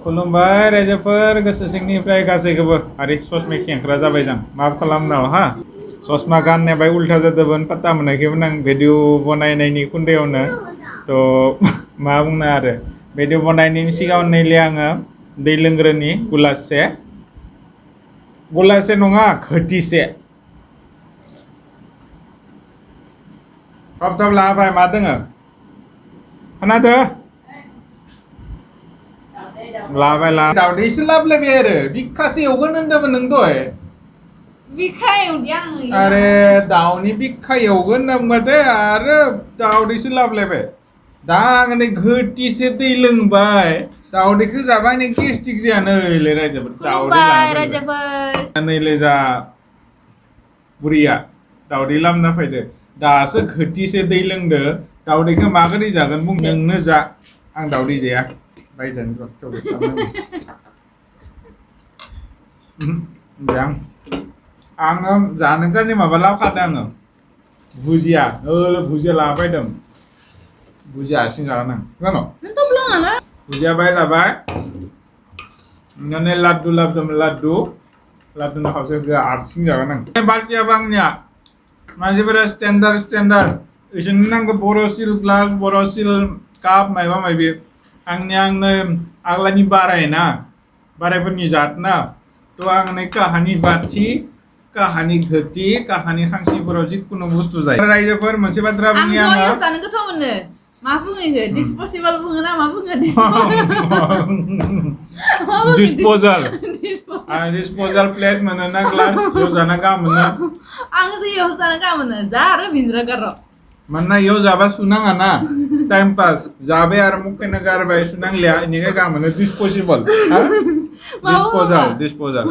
खुलुमबाय रायजोफोर गोसो सिंनिफ्राय गासैखौबो आरो ससमा खेंख्रा जाबाय जों मा खालामनाव हा ससमा गाननाया बाय उल्था जादोंमोन पात्ता मोनाखैमोन आं भिडिअ बनायनायनि खुन्दैयावनो थ' मा बुंनो आरो भिडिअ बनायनायनि सिगाङाव नैले आङो दै लोंग्रोनि गुलासे नङा खोथिसे थाब थाब लाबाय मा दोङो खोनादो लाबाय दावदैसो लाबोलायबाय आरो बिखासो एवगोन होनदोंमोन नों दहाय बिखा एवदि आङो आरे दाउनि बिखा एवगोन होनना बुंबाथाय आरो दावदैसो लाबोलायबाय दा आङो नै घोटिसे दै लोंबाय दावदैखौ जाबा नै गेस्टिक जाया नैलै रायजोफोर दावदै खुलुमबाय लाना रायजोफोर नैलै जा बुरिया दावदै लाबोना फैदो दासो घोटिसे दै लोंदो दावदैखौ माबोरै जागोन बुं नोंनो जा आं दावदै जाया बायजानो आङो जानो गारनि माबा लाबोखादों आङो भुजिया भुजिया लाना फैदों भुजिया हारसिं जागोन आं खोनानो भुजिया बाय लाबाय माने लाड्डु लाबोदोंमोन लाड्डुनि खावसे हारसिं जागोन आं बाल्टियाबो आंनिया मानसिफोरा स्टेन्डार्ड इसोरनो नांगौ बर'सिल ग्लास बर'सिल काप माबा माबि आंनो आग्लानि बारायफोरनि जात ना थ' आं नै काहानि बाथि काहानि घोटि काहानि खांसिफोराव जिखुनु बुस्थु जायो रायजोफोर मोनसे बाथ्रा बुंनि आङो जानो गोथाव मोनो मा बुङो इखो डिसपसिबल बुङो ना मा बुङो डिसपोजाल प्लेट मोनो ना ग्लास बेयाव जाना गाहाम मोनो आं इयाव जानो गाहाम मोनो जा आरो बिज्रा गार' मानोना इयाव जाबा सुनाङा ना टाइम पास जाबाय आरो मुखैनो गारबाय सुनांलिया इनिखाय गाहाम मोनो डिसपोजेबल डिसपोजाल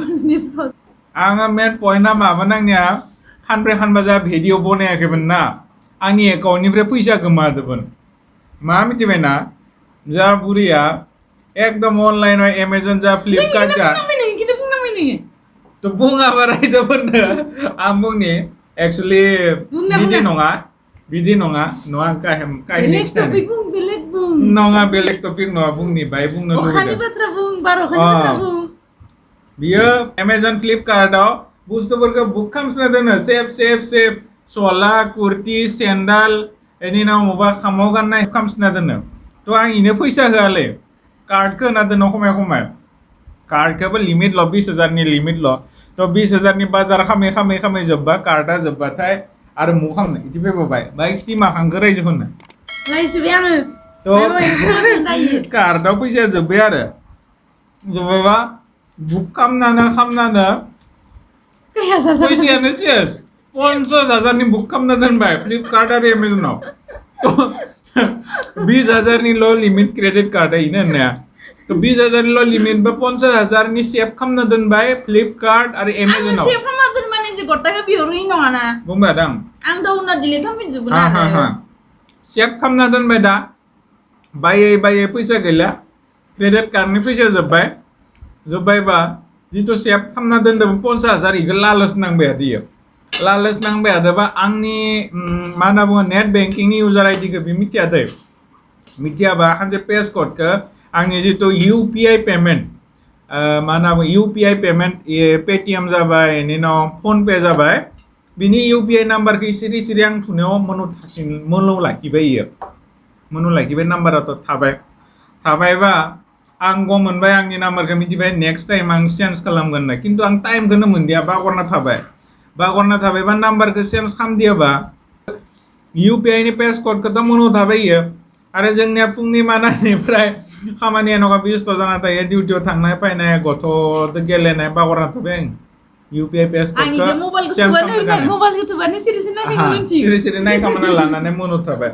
आङो मेन पइन्टआ माबा नांनिया खानब्रै खानबा जा भिडिअ बनायाखैमोन ना आंनि एकाउन्टनिफ्राय फैसा गोमादोंमोन मा मिथिबायना जा बुरिया एकदम अनलाइनाव एमाजन जा फ्लिपकार्ट जा थ' बुङाबा रायजोफोरनो आं बुंनि एक्सुवेलि बिदि नङा काहिनि खिथानि नङा बेलेग टपिक नङा बुंनि बाय बुंनो लुबैदों बियो एमाजन फ्लिपकार्टआव बुस्थुफोरखौ बुक खालामना दोनो सेफ सला कुर्ति सेन्डाल बेनि उनाव माबा खामाव गाननाय खालामना दोनो थ' आं इनो फैसा होआलै कार्डखौ होना दोनो खमाय कार्डखौबो लिमिट ल' 20,000नि लिमिट ल' थ' 20,000नि बाजार खामै जोब्बा कार्डआ जोब्बाथाय आरो मु खालामनो इदि फैबाय बाय खिथि माखांखो रायजोफोरनो थ' कार्डआव फैसाया जोब्बाय आरो जोब्बायबा बुक खालामनानो फैसायानो सेस 50,000नि बुक खालामना दोनबाय फ्लिपकार्ट आरो एमाजनाव 20,000निल' लिमिट क्रेडिट कार्ड इनो होननाया थ' 20,000निल' लिमिट बा 50,000नि सेभ खालामना दोनबाय फ्लिपकार्ट आरो एमाजनाव सेभ खालामना दोनबाय जे गटाखौ बिहरहै नङाना बुंबाय आं उनाव डिलिट खालामफिनजोबगोन आरो सेभ खालामना दोनबाय दा बायै फैसा गैला क्रेडिट कार्डनि फैसा जोब्बायबा जिथु सेभ खालामना दोनदोंमोन 50,000 इखौ लालच नांबाय थादोबा आंनि मा होनना बुङो नेट बेंकिंनि इउजार आइडिखौ बे मिथियाबा हानसे पेज क'डखौ आंनि जिथु इउपिआइ पेमेन्ट मा होनना बुङो इउपिआइ पेमेन्ट पेटिएम जाबाय बेनि उनाव फनपे जाबाय बिनि इउपिआइ नाम्बारखौ सिरि आं थुनायाव मोनाव लाखिबाय नाम्बाराथ' थाबायबा आं गम मोनबाय आंनि नाम्बारखौ मिथिबाय नेक्स्ट टाइम आं चेन्ज खालामगोन होनना खिन्थु आं टाइमखौनो मोनदिया बावगारना थाबायबा नाम्बारखौ चेन्ज खालामदियाबा इउपिआइनि पेज क'डखौथ' मोनाव थाबायो आरो जोंनिया फुंनि मानानिफ्राय खामानिया नङा बेस्थ' जाना थायो डिउटियाव थांनाय फैनाय गथ'जों गेलेनाय बावगारना थाबाय आं इउपिआइ पेज क'डखौ सिरि नायखामोना लानानै मोनाव थाबाय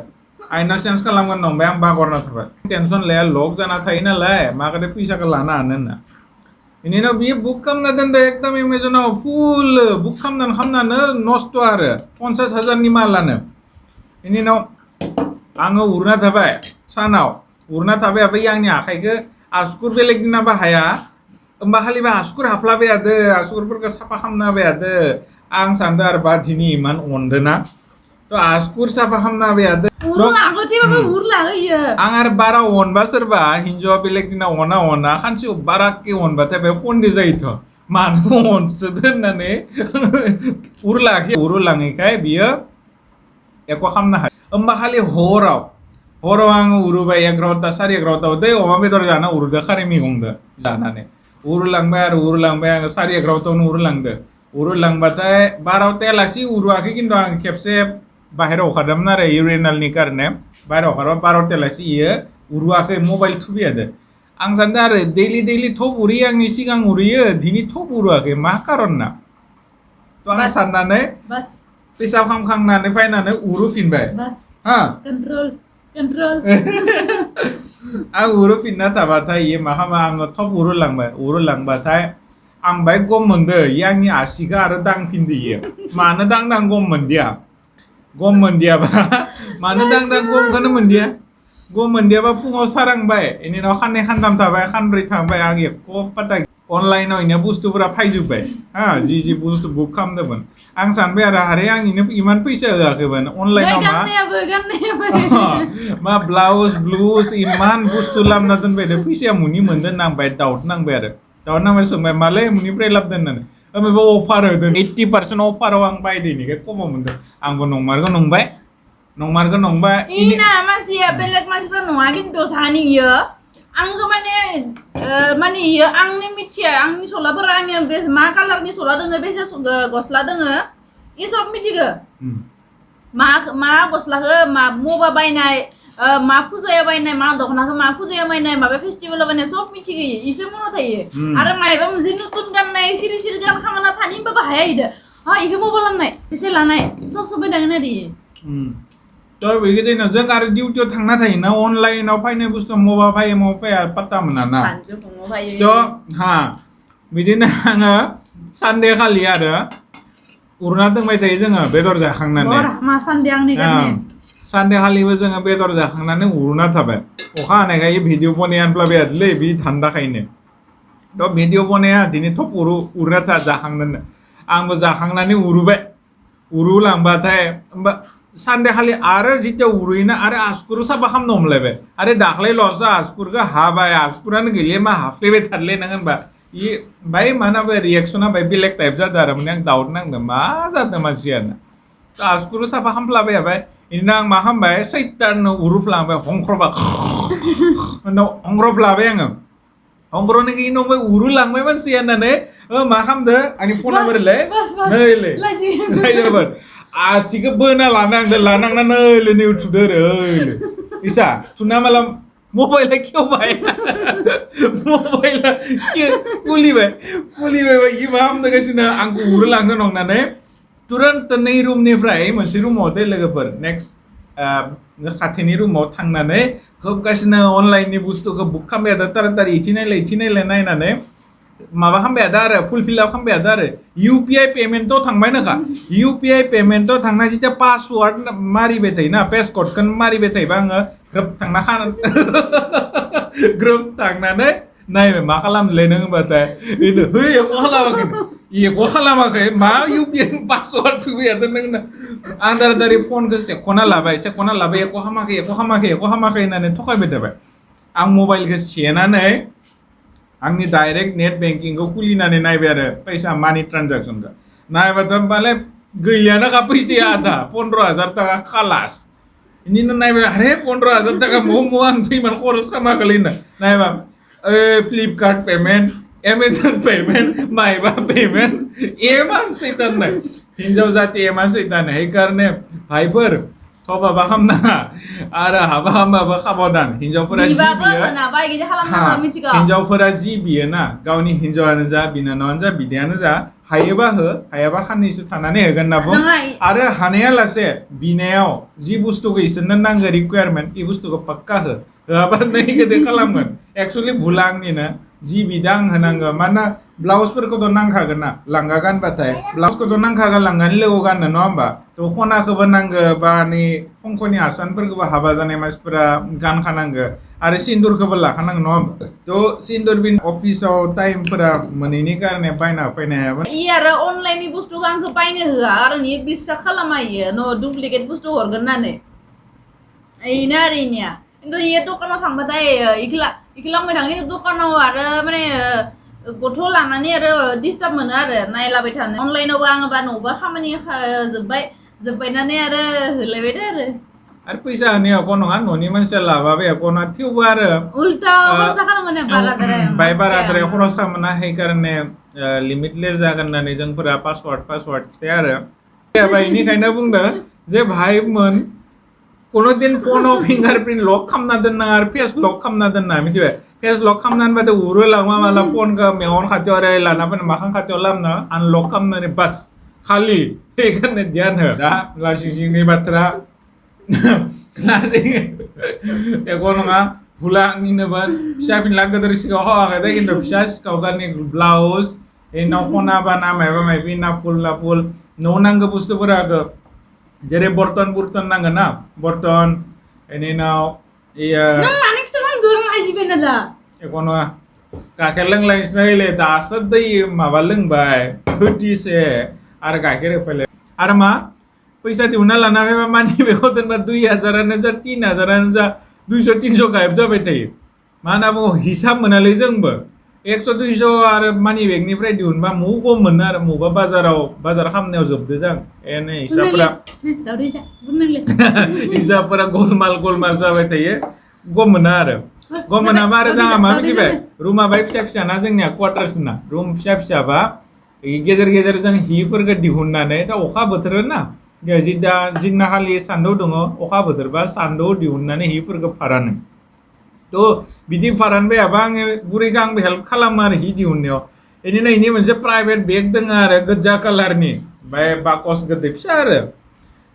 आइना चेन्ज खालामगोन नंबाय आं बावगारना थाबाय टेनसन लाया लक जाना थायो नालाय माखादे फैसाखौ लानो हानो होनना बेनि उनाव बियो बुक खालामना दोनदो एकदम एमाजनाव फुल बुक खालामनानै नस्थ' आरो 50,000नि मालानो बेनि उनाव आङो उरना थाबाय सानाव बै आंनि आखाइखौ आसुगुर बेलेग दिना बाहाया होमबा खालिबा आसुगुर हाफ्लाबाय थादो आसुगुरफोरखौ साफा खालामना होबाय थादो आं सानदों आरो बा दिनै इमान अनदोना थ' आसुगुर साफा खालामना होबाय थादो Urlago sih, bapak urlago ya. Angar bara onba serba hinjo belek dina ona kanci bara ke onba te be phone ge jai tho man on sedenane urulangi kai biya eko khamna hai amma khali horo ang uru ba ek rota sari ek rota de oma be dor jana uru da khare mi gongda janane urulang ba sari ek rota nu urulang ba ta bara te lasi uru akhi kinto ang kepse bahero khadam na re urinal ni karne bahero kharo bara te lasi ye uru akhi mobile thubi ade ang sandar daily thop uri ang ni sigang uri ye dini thop uru akhi ma karon na to ang sandane Bas pisau khang na ne fainane uru finbai bas ha control ang uru pinna tabatai ye mahama ang thop uru langba thai ang bai gom mende yang ni asika ar dang pindi ye mana dang gom mendia ba mana dang gom kana mendia gom mendia ba phungau sarang bai ini no khanne khandam tabai khanbri thangbai ang ye ko pata online oi ne bustu pura phaijubai ha ji bustu book khamdaban ang sanbai ara hare ang ini iman paisa ga ban online ma gan ne ma blouse blues iman bustu lam nadan bai de paisa muni menden nang bai daut nang bai ada daut nang bai sumbai male muni pre lap den nan ame ba offer den 80% offer wang bai de ni ke komo menden ang go nongmar go nongba ina masih belek masih pernah nuagin tuh sani ya ang mane ya ang ni mitia ang ni sola berang yang bes ma kalar ni sola dengan bes gosla dengan isop mitiga ma gosla ke ma moba bainai ma pujaya bainai ma dokna ke ma pujaya bainai ma festival bainai sop mitiga ise mono thai are mai ba mujhe nutun gan nai siri gan khamana thani ba bahaya ida ha ike mo bolam nai bise lanai sop dengan di to begini na jeng ar duty thangna thai na online na phai ne busto moba phai mo pe patta mana na panju mo phai to ha bijina anga sunday khali ada urna tang mai thai jeng bedor ja khangna ne ma sunday ang ni kan ne sunday khali be jeng bedor ja khangna ne urna thabe okha ne ga ye video bone an plabe adle bi thanda khaine to video bone a dini thop urna ta ja khangna ne ang bo ja khangna ne uru lang ba thai Sunday kali are jita uruina are askuru sa baham nom lebe are dakhle losa askur ga ha ba askuran gile ma hafle be tharle nangan ba ye bai mana ba reaction bai bilek type ja dar mun daud nang ma za ta masian to askuru sa baham plabe ba inang maham bai saitan uruf la ba hongkro ba no hongkro plabe ang hongkro ne gi no ba uru lang ba sian na ne maham de ani phone number le nei le lai Asik beuna lanang na le new to der isa tuna malam mobile kyo bai mobile kyo kuli bai imam da gasina angku urulang na nong nane turant nei room ni frai monsi room hotel lega par next khathini room mo thangnane khob gasina online ni bustu ko book kham ya taratari itinai le nai nane माबा खामबाय आरो fulfil आप खामबाय आरो UPI payment तो थांबाय नखा UPI payment तो थांना जिता पासवर्ड मारिबाय थायोना पेस कोड कन मारिबाय थायोबा आङो ग्रोब थांना खाना ग्रोब थांनानै नायबाय मा खालामलै नों होनबाथाय इनो है एको खालामाखै मा UPI पासवर्ड थुबाय थादों नों आं दारि फनखौ सेखना लाबाय एको हामाखै होननानै थगायबाय थाबाय आं मबाइलखौ सेनानै आंनि डाइरेक्ट नेट बेंकिंग को खुलिनानै नायबाय आरो पैसा मानि ट्रान्जेक्शन का नायबाथ' माले गैलियानो का पैसाया आधा 15,000 टाका खालास इनिनो नायबाय अरे 15,000 टाका मो आं इमान खरस खालामाखैलै होनना नायबा फ्लिपकार्ट पेमेन्ट एमाजन पेमेन्ट माइबा पेमेन्ट एमान सैतान नाय हिनजाव जाति एमान सैतान हे कारणे भाइफोर थबा बाखामना आरो हाबा हामबाबो खाबदान हिनजावफोरा जि बियो हिनजावफोरा जि बियो ना गावनि हिनजावानो जा बिनानावानो जा बिदायानो जा हायोबा हायाबा खाननैसो थानानै होगोन ना बुं आरो हानाया लासे बिनायाव जि बुस्थुखौ इसोरनो नांगौ रिक्वायरमेन्ट इ बुस्थुखौ पक्का हो होआबा नै गेदे खालामगोन एक्चुअली भुला आंनिनो जि बिदा आं होनांगौ मानोना ब्लाउसफोरखौथ' नांखागोन ना लांगा गानबाथाय ब्लाउसखौथ' नांखागोन लांगानि लोगोआव गाननो नङा होमबा थ' खनाखौबो नांगौ बा नै खंख'नि आसानफोरखौबो हाबा जानाय मानसिफोरा गानखानांगौ आरो सिन्दुरखौबो लाखानांगौ नङा होमबा थ' सिन्दुर बिन अफिसाव टाइमफोरा मोनैनि कारणे बायना फैनो हायाबा इ आरो अनलाइननि बुस्थुखौ आंखौ बायनो होआ आरो नि बिश्वास खालामा इयो न' डुप्लिकेट बुस्थु हरगोन होननानै Ini hari ini ya. Itu iya tuh kan sampai ikhlas mereka itu tuh kan ada mana गथ' लानानै आरो डिस्टार्ब मोनो आरो नायलाबाय थानो अनलाइनावबो आङोबा न'बा खामानि जोब्बायनानै आरो होलायबाय था आरो फैसा होनायाव एख' नङा न'नि मानसिया लाबाबो एख' नङा थेवबो आरो उल्टा खरसा खालामो बाराद्राय बाय बाराद्राय खरसा मोना সেইকাৰণে लिमिटलेस जागोन होननानै जोंफोरा पासवार्ड खिथाया आरो बेनिखायनो बुंदों जे भाइमोन কোনোদিন ফোনও फिंगारप्रिन्ट लक खालामना दोननाङा आरो फेस लक खालामना दोनना मिथिबाय फेस लक खालामनानै बादे उरो लांबा माला फनखौ मेगन खाथियाव ओरै लाना फैना मोखां खाथियाव लामना आनलक खालामनानै बास खालि बेखौनो ध्यान हो दा लासिंसिंनि बाथ्रा लासिं एख' नङा भुला आंनिनोबो फिसा फिनला गोदोर सिगाव होआखै दे खिन्थु फिसा सिगाव गाननि ब्लाउस इनाव खना बाना मायबा मायबि ना फुल न' नांगौ बुस्थुफोराखौ जेरै बर्तन नांगोन ना बर्तन बेनि उनाव नों माने खिथाला गोरों आइजिबाय ना एख' नङा गाइखेर लोंलायनोसै दासो दै माबा लोंबाय होथिसे आरो गाइखेर होफैलाय आरो मा फैसा दिहुनना लाना फैबा मानि बेखौ दोनबा 2000 जा 3000 जा 200-300 गायब जाबाय थायो मा होनना बुङो हिसाब मोनालै जोंबो 100-200 आरो मानि बेगनिफ्राय दिहुनबा मौ मोनो आरो मौबा बाजार खालामनायाव जोबदो जां एने हिसाबफोरा गलमाल जाबाय थायो गम मोना आरो गम मोनाबा आरो जोंहा मा मिथिबाय रुमा बाय फिसा ना जोंनिया क्वार्टार्सना रुम फिसाबा गेजेर जों हिफोरखौ दिहुननानै दा अखा बोथोर ना जिन्ना खालि सान्दुं दङ अखा बोथोरबा सान्दुं दिहुननानै हिफोरखौ फारानो थ' बिदि फारानबायाबा आङो बुरैखौ आंबो हेल्प खालामो आरो हि दिहुननायाव बेनिनो इनि मोनसे प्राइभेट बेग दङ आरो गोजा कालारनि ओमफ्राय बाकस गोदै फिसा आरो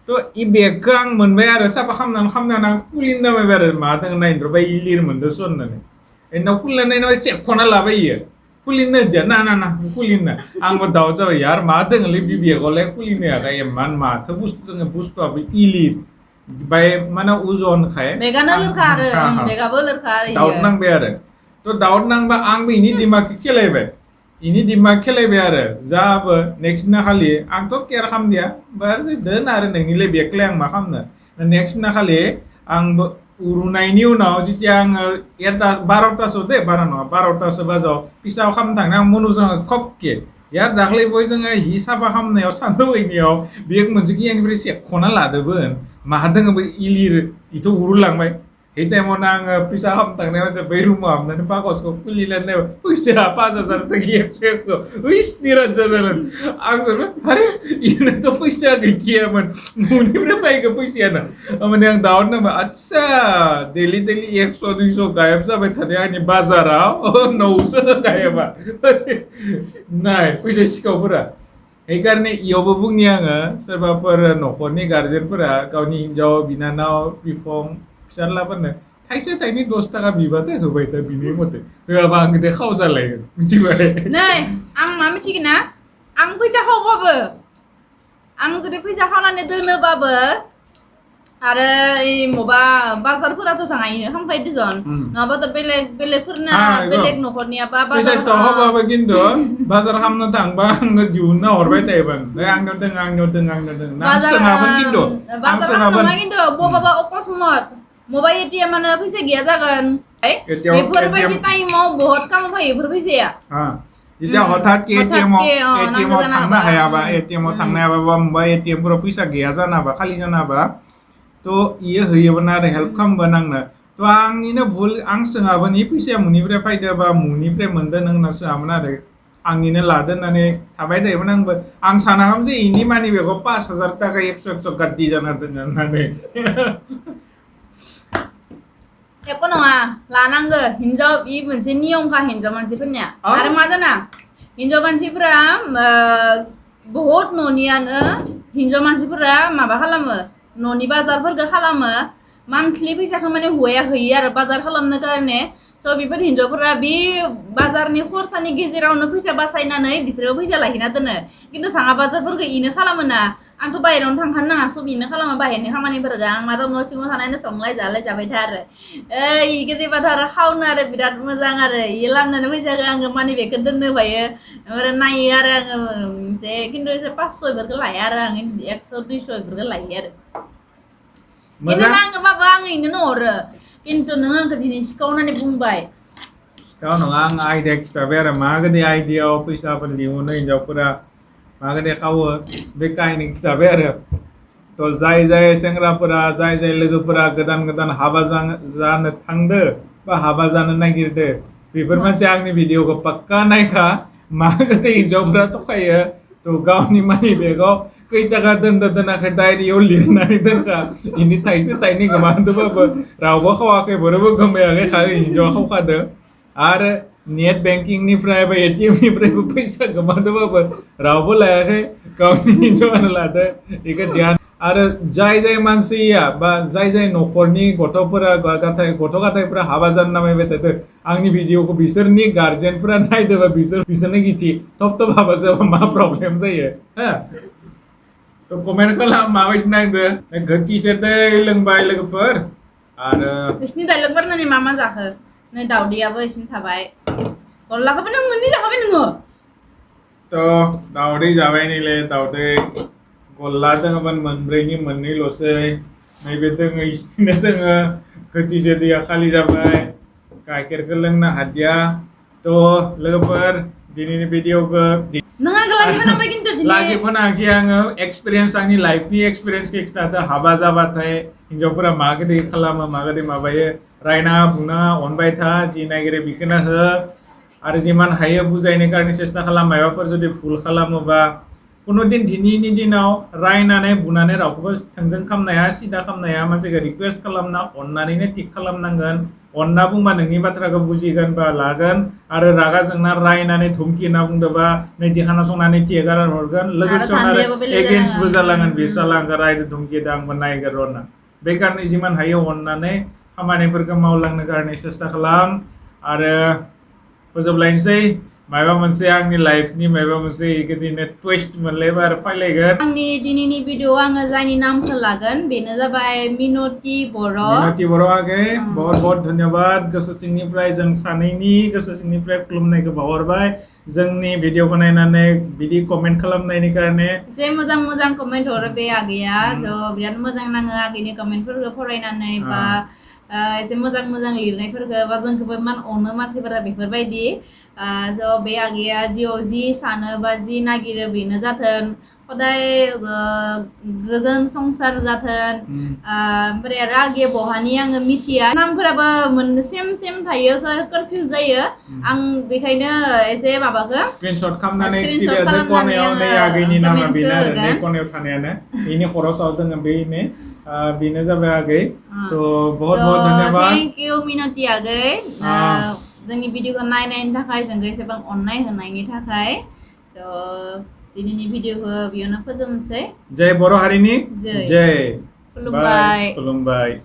थ' इ बेगखौ आं मोनबाय आरो साफा खालामनानै आं खुलिनो नामायबाय आरो मा दङ नायनो बाय लिर मोनदो सननानै इनाव खुलिनानै नायनाव सेबख'ना लाबाय इयो खुलिनो होदिया ना खुलिनो आंबो दाउट जाबाय यार मा दङलै बे बेगावलाय खुलिनो हायाखै इमान माथो बुस्थु दङ बुस्थुआबो इलिर बाय माने उजनखाय बेगानो लोरखा आरो बेगाबो लोरखा आरो दाउट नांबाय आरो थ' दाउट नांबा आंबो इनि दिमागखौ खेलायबाय आरो जाबो नेक्स्ट दिना खालि आंथ' केयार खालामदिया बा दोन आरो नोंनिलाय बेगलाय आं मा खालामनो नेक्स्ट दिना खालि आंबो उरुनायनि उनाव जेथिया आङो 12टासोआव दे बारा नङा 12टासो बाजाव पिसाव खालामनो थांना आं मनुजों खबके यार दाख्लै बय जोङो हि साफा खालामनायाव सानदौैनियाव बेग मोनसे गियानिफ्राय सेबख'ना लादोंमोन मा दङ बै इलिर इथ' उरुलांबाय बे टाइमावनो आङो फैसा खालामनो थांनायाव बै रुमाव हाबनानै बाकसखौ खुलिनानै फैसा 5000 थाखा ओइस निराजा जागोन आं सानो आरे इनोथ' फैसा गैखायामोन न'निफ्राय फैगौ फैसायानो माने आं दाउट नांबाय आदसा डेलि 100-200 गायब जाबाय थानाय आंनि बाजाराव नौसो गायबा नाय फैसा सिखावफोरा সেইকাৰণে इयावबो बुंनि आङो सोरबाफोर न'खरनि गार्जेनफोरा गावनि हिन्जाव बिनानाव बिफं फिसाज्लाफोरनो थाइसे थाइनै 10 थाखा बिबाथाय होबाय था बिनि मथे होआबा आं दे खाव जालायगोन मिथिबाय नै आं मा मिथिगोन ना आं फैसा खावबाबो आं जुदि फैसा खावनानै दोनोबाबो आरो मबा बाजारफोराथ' जाङायनो खामफाय दिजन नङाबाथ' बेलेगफोरना बेलेग न'खरनियाबा बाजार खावबाबो खिन्थु बाजार खालामनो थांबा आंनो दिहुनना हरबाय थायोमोन आंनियाव दों नां सोङामोन खिन्थु बाजार खालामनो खिन्थु बबाबा अकस्मात मबा एटिएमानो फैसा गैया जागोन बेफोरबायदि टाइमाव बहुत काम फैयो बेफोर फैसाया যেতিয়া হঠাৎ एटीएमआव थांनो हायाबा मबा एटीएमफोराव फैसा गैया जानाबा खालि जानाबा थ' इयो होयोमोन आरो हेल्प खालामगोन आंनो थ' आंनिनो भुल आं सोङाबोन इ फैसाया मुनिफ्राय फैदोबा मुनिफ्राय मोनदों नों होनना सोङामोन आरो आंनिनो लादो होननानै थाबाय थायोमोन आंबो आं सानाखैमोन जे इनि मानि बेगाव 5000 थाखा 100 गाद्दि जाना दङ होननानै एख' नङा लानांगो हिन्जाव इ मोनसे नियमखा हिन्जाव मानसिफोरनिया आरो मा जाना हिन्जाव मानसिफोरा बहुत न'नियानो हिन्जाव मानसिफोरा माबा खालामो न'नि बाजारफोरखौ खालामो मान्थलि फैसाखौ माने होयो आरो बाजार खालामनो कारणे स' बेफोर हिन्जावफोरा बे बाजारनि खरसानि गेजेरावनो फैसा बासायनानै बिसोरो फैसा लाखिना दोनो खिन्थु साङा बाजारफोरखौ इनो खालामोना आंथ' बाहेरायावनो थांखानो नाङा सब इनो खालामो बाहेरनि खामानिफोरखौ आं माथो न' सिङाव थानायनो संलाय जालाय जाबाय था आरो इखो जेबाथ' आरो खावनो आरो बिराद मोजां आरो इयो लामनानै फैसाखौ आङो मानि बेगखौ दोननो होबायो ओमफ्राय नायो आरो आङो जे खिन्थु एसे 500 बेफोरखौ लाया आरो आङो 100-200 बेफोरखौ लायो आरो Ini naङोबाबो आं इनोनो हरो खिन्थु नों आंखौ दिनै सिखावनानै बुंबाय Kau nang idea kita ber magade idea office apa diuno hinjaupura magade kau bekai ni kita ber to jai sengrapura jai logopura goदान हाबा जानो थांदो बा हाबा जानो नागिरदो बेफोर मानसि आंनि भिडिअखौ पक्का नायखा मागade हिन्जावफोरा थखायो to गावनि मानि बेगाव खै थाखा दोनदो दोनाखै डायरियाव लिरनानै दोनखा इनि थाइसे थाइनै गोमादोंबाबो रावबो खावाखै बरोबो गोमायाखै खालि हिन्जावा खावखादो आरो नेट बेंकिंनिफ्राय बा एटिएमनिफ्रायबो फैसा गोमादोंबाबो रावबो लायाखै गावनि हिन्जावानो लादो बेखौ ध्यान आरो जाय मानसिया बा जाय न'खरनि गथ'फोरा गथ' गथायफोरा हाबा जानो नामायबाय थादों आंनि भिडिअखौ बिसोरनि गार्जेनफोरा नायदोंबा बिसोरनो गिथि थब हाबा जाबा मा प्रब्लेम जायो हा तो कमेन्ट खालाम माबायदि नांदो गोथिसे दै लोंबाय लोगोफोर आरो बिसिनि डायलग बारनानै मा जाखो नै दाउदैयाबो इसिनि थाबाय गल्लाखौबो नों मोननै जाखाबाय नोङो तो दाउदै जाबाय नैले दाउदै गल्ला दोङोमोन मोनब्रैनि मोननैल'सै नैबे दोङो इसिनो दोङो गोथिसे दैया खालि जाबाय गाइखेरखौ लोंनो हादिया तो लोगोफोर दिनैनि भिडिअखौ नों आंखौ लाखिफोनांबाय खिन्थु दिनै लाखिफोनाखै आङो एक्सपिरियेन्स आंनि लाइफनि एक्सपिरियेन्सखौ खिथादो हाबा जाबाथाय हिन्जावफोरा माबायदि खालामो माबायदि माबायो रायनाङा बुंनाङा अनबाय था जि नागिरो बेखौनो हो आरो जिमान हायो बुजायनो कारने सेस्था खालाम माबाफोर जुदि भुल खालामोबा कुनु दिन दिनैनि दिनाव रायनानै बुनानै रावखौबो थोंजों खालामनाया सिदा खालामनाया मानसिखौ रिक्वेस्ट खालामना अननानैनो थिग खालामनांगोन अनना बुंबा नोंनि बाथ्राखौ बुजिगोन बा लागोन आरो रागा जोंना रायनानै धुमखि होनना बुंदोंबा नैथि खोनासंनानै थि एगार हरगोन लोगोसे एगेन्स्टबो जालांगोन बे जालांगोन रायदो धुमखि दा आंबो नायगोन रना बे कारणे जिमान हायो अननानै खामानिफोरखौ मावलांनो कारणे सेस्था खालाम आरो फोजोबलायनोसै माबा मोनसे आंनि लाइफनि माबा मोनसे इदिनो टुइस्ट मोनलायबा आरो फायलायगोन आंनि दिनैनि भिडिअ आङो जायनि नामखौ लागोन बेनो जाबाय मिनति बर' आगे बहुत धन्यवाद गोसो सिंनिफ्राय जों सानैनि गोसो सिंनिफ्राय खुलुमनायखौ बावहरबाय जोंनि भिडिअखौ नायनानै बिदि कमेन्ट खालामनायनि कारणे जे मोजां कमेन्ट हरो बे आगैया ज' बिराद मोजां नाङो आगैनि कमेन्टफोरखौ फरायनानै बा एसे मोजां लिरनायफोरखौ बा जोंखौबो मान अनो मानसिफोरा बेफोरबायदि ज' बे आगैया जिउआव जि सानो बा जि नागिरो बेनो जाथों सदाय गोजोन संसार जाथों ओमफ्राय आरो आगैया बहानि आङो मिथिया नामफोराबो सेम थायो स कनफिउज जायो आं बेखायनो एसे माबाखौ स्क्रिनशट खालामनानै आगैनि नामा बेनो आरो नै खनायाव थानायानो बेनि खरसाव दोङो बेनो जाबाय आगै तो बहुत धन्यवाद थैंक यू मिनति आगै जोंनि भिडिअखौ नायनायनि थाखाय जोंखौ एसेबां अननाय होनायनि थाखाय दिनैनि भिडिअखौ बेयावनो फोजोबनोसै जय बर' हारिनि जय खुलुमबाय खुलुमबाय